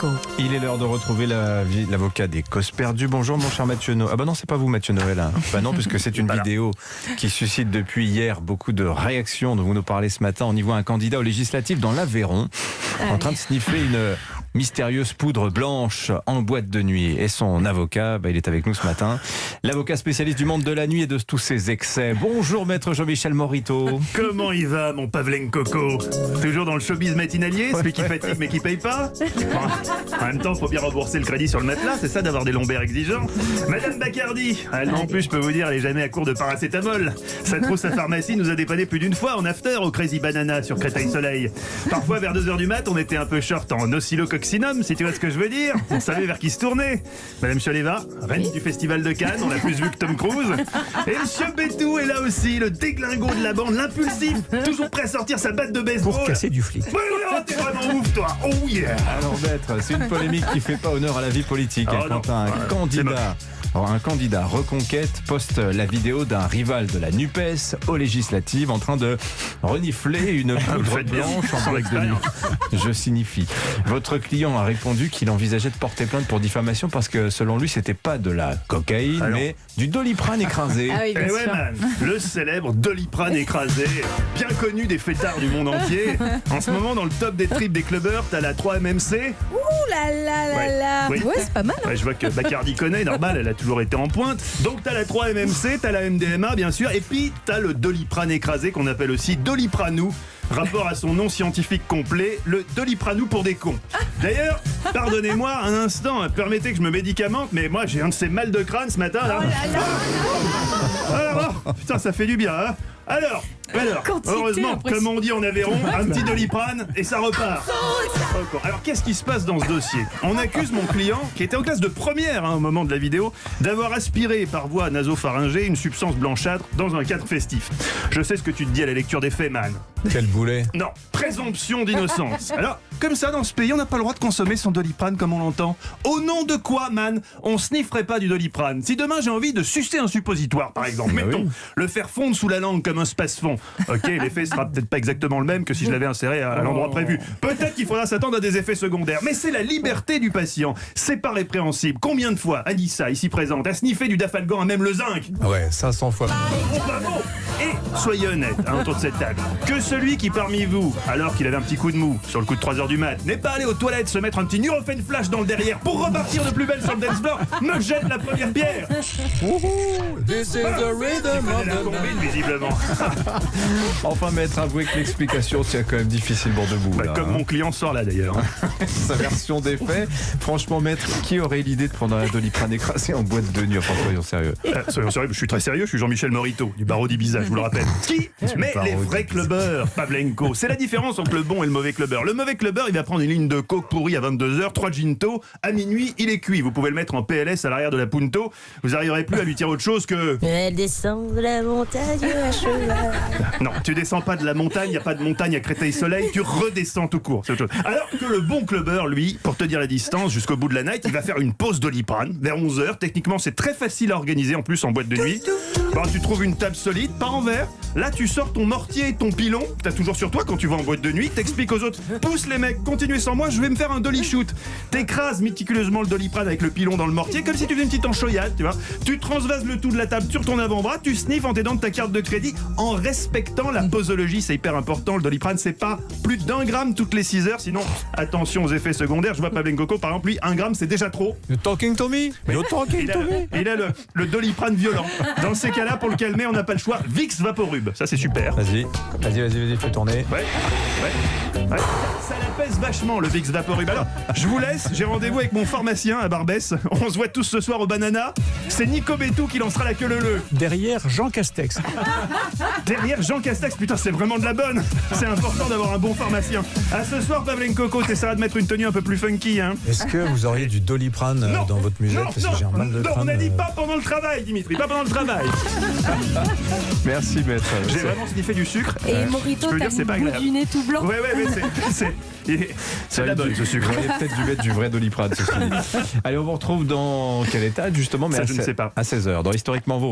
Coco. Il est l'heure de retrouver l'avocat des causes perdues. Bonjour mon cher Mathieu Noël. Ah bah non, c'est pas vous Mathieu Noël. Hein. Bah non, puisque c'est une vidéo qui suscite depuis hier beaucoup de réactions dont vous nous parlez ce matin. On y voit un candidat aux législatives dans l'Aveyron en train de sniffer une mystérieuse poudre blanche en boîte de nuit. Et son avocat, il est avec nous ce matin. L'avocat spécialiste du monde de la nuit et de tous ses excès. Bonjour maître Jean-Michel Morito. Comment il va mon Pavlen Coco? Toujours dans le showbiz matinalier, celui qui fatigue mais qui paye pas? En même temps, faut bien rembourser le crédit sur le matelas, c'est ça d'avoir des lombaires exigeants. Madame Bacardi, elle non plus, je peux vous dire, elle est jamais à court de paracétamol. Sa trousse à pharmacie nous a dépanné plus d'une fois en after au Crazy Banana sur Créteil-Soleil. Parfois vers 2h du mat, on était un peu short en oscillococcinum, si tu vois ce que je veux dire. On savait vers qui se tourner. Madame Choleva, reine du festival de Cannes, on l'a plus vu que Tom Cruise. Et Monsieur Bétou est là aussi, le déglingo de la bande, l'impulsif, toujours prêt à sortir sa batte de baseball. Pour casser du flic. T'es vraiment ouf toi. Oh yeah. Alors maître, c'est une polémique qui fait pas honneur à la vie politique. Oh, Quand non. un candidat Reconquête poste la vidéo d'un rival de la NUPES aux législatives en train de renifler une poudre faites bien. blanche en Sans boîte de nuit. Je signifie. Votre client a répondu qu'il envisageait de porter plainte pour diffamation parce que selon lui c'était pas de la cocaïne mais du Doliprane écrasé. Ah oui, bien Eh ouais, sûr. man, le célèbre Doliprane écrasé, bien connu des fêtards du monde entier. En ce moment, dans le top des trips des clubbers, t'as la 3MMC. Ouh là là là Ouais. là. Oui. Ouais, c'est pas mal. Ouais, je vois que Bacardi connaît, normal, elle a toujours été en pointe. Donc t'as la 3MMC, t'as la MDMA, bien sûr, et puis t'as le Doliprane écrasé qu'on appelle aussi Dolipranou. Rapport à son nom scientifique complet, le Dolipranou pour des cons. D'ailleurs, pardonnez-moi un instant, permettez que je me médicamente, mais moi j'ai un de ces mal de crâne ce matin là. Alors, putain, ça fait du bien, hein. Alors, Quantité heureusement, impressionnante. comme on dit en Aveyron, un petit Doliprane et ça repart. Alors, qu'est-ce qui se passe dans ce dossier? On accuse mon client, qui était en classe de première au moment de la vidéo, d'avoir aspiré par voie nasopharyngée une substance blanchâtre dans un cadre festif. Je sais ce que tu te dis à la lecture des faits, man. Quel boulet. Non, présomption d'innocence. Alors, comme ça, dans ce pays, on n'a pas le droit de consommer son Doliprane comme on l'entend. Au nom de quoi, man, on snifferait pas du Doliprane? Si demain j'ai envie de sucer un suppositoire, par exemple, mettons, le faire fondre sous la langue comme un space-fond. Ok, l'effet sera peut-être pas exactement le même que si je l'avais inséré à l'endroit prévu. Peut-être qu'il faudra s'attendre à des effets secondaires, mais c'est la liberté du patient. C'est pas répréhensible. Combien de fois Anissa, ici présente, a sniffé du Dafalgan à même le zinc? Ouais, 500 fois. Oh, bah bon. Et soyez honnête autour de cette table, que celui qui parmi vous, alors qu'il avait un petit coup de mou sur le coup de 3h du mat, n'est pas allé aux toilettes se mettre un petit Nurofen Flash dans le derrière pour repartir de plus belle sur le dance floor, me jette la première pierre. This is the rhythm Il connaît la combine, visiblement. Enfin maître, avouez que l'explication tient quand même difficilement debout. Bah, là, comme hein. mon client sort là d'ailleurs. Sa version des faits. Franchement maître, qui aurait l'idée de prendre un Doliprane écrasé en boîte de nuit? Enfin, soyons sérieux. Soyons sérieux, je suis très sérieux, je suis Jean-Michel Morito, du barreau d'Ibiza, je vous le rappelle. Qui? Mais les vrais clubbers, Pavlenko. C'est la différence entre le bon et le mauvais clubbeur. Le mauvais clubbeur, il va prendre une ligne de coke pourrie à 22h, 3 ginto, à minuit, il est cuit. Vous pouvez le mettre en PLS à l'arrière de la Punto, vous n'arriverez plus à lui tirer autre chose que... Elle descend de la montagne à cheval. Non, tu descends pas de la montagne, il n'y a pas de montagne à Créteil-Soleil, tu redescends tout court, c'est autre chose. Alors que le bon clubbeur, lui, pour te dire la distance jusqu'au bout de la night, il va faire une pause Doliprane vers 11h. Techniquement, c'est très facile à organiser en plus en boîte de nuit. Bah, tu trouves une table solide, pas en verre. Là, tu sors ton mortier et ton pilon, que t'as toujours sur toi quand tu vas en boîte de nuit. T'expliques aux autres, pousse les mecs, continuez sans moi, je vais me faire un dolly shoot. T'écrases méticuleusement le Doliprane avec le pilon dans le mortier, comme si tu faisais une petite enchoyade, tu vois. Tu transvases le tout de la table sur ton avant-bras, tu sniffes en t'aidant de ta carte de crédit en respectant la posologie, c'est hyper important. Le Doliprane, c'est pas plus d'1 gramme toutes les 6 heures, sinon attention aux effets secondaires. Je vois Pavlen Coco, par exemple, lui, 1 gramme, c'est déjà trop. You talking to me? You talking to me? Il a le Doliprane violent. Dans ces cas-là, pour le calmer, on n'a pas le choix. Vicks Vaporub, ça c'est super. Vas-y, fais tourner. Ouais. Ça l'apaise vachement le Vicks Vaporub. Alors, je vous laisse, j'ai rendez-vous avec mon pharmacien à Barbès. On se voit tous ce soir au Banana. C'est Nico Bétou qui lancera la queue leu. Derrière Jean Castex. Derrière Jean Castex, putain, c'est vraiment de la bonne. C'est important d'avoir un bon pharmacien. À ce soir, Pavlen Coco, t'essaieras de mettre une tenue un peu plus funky, hein. Est-ce que vous auriez du Doliprane dans votre musette? Parce que j'ai un mal de crâne. on a dit pas pendant le travail, Dimitri, pas pendant le travail. Merci maître. J'ai vraiment sniffé du sucre. Et Morito, je peux t'as dire, c'est le pas bout agréable. du nez tout blanc. Ouais, mais c'est de la bonne, ce sucre. Vous auriez peut-être dû mettre du vrai Doliprane, ceci dit. Allez, on vous retrouve dans quel état, justement, mais Ça, je ne sais pas. à 16h, dans Historiquement Vaud.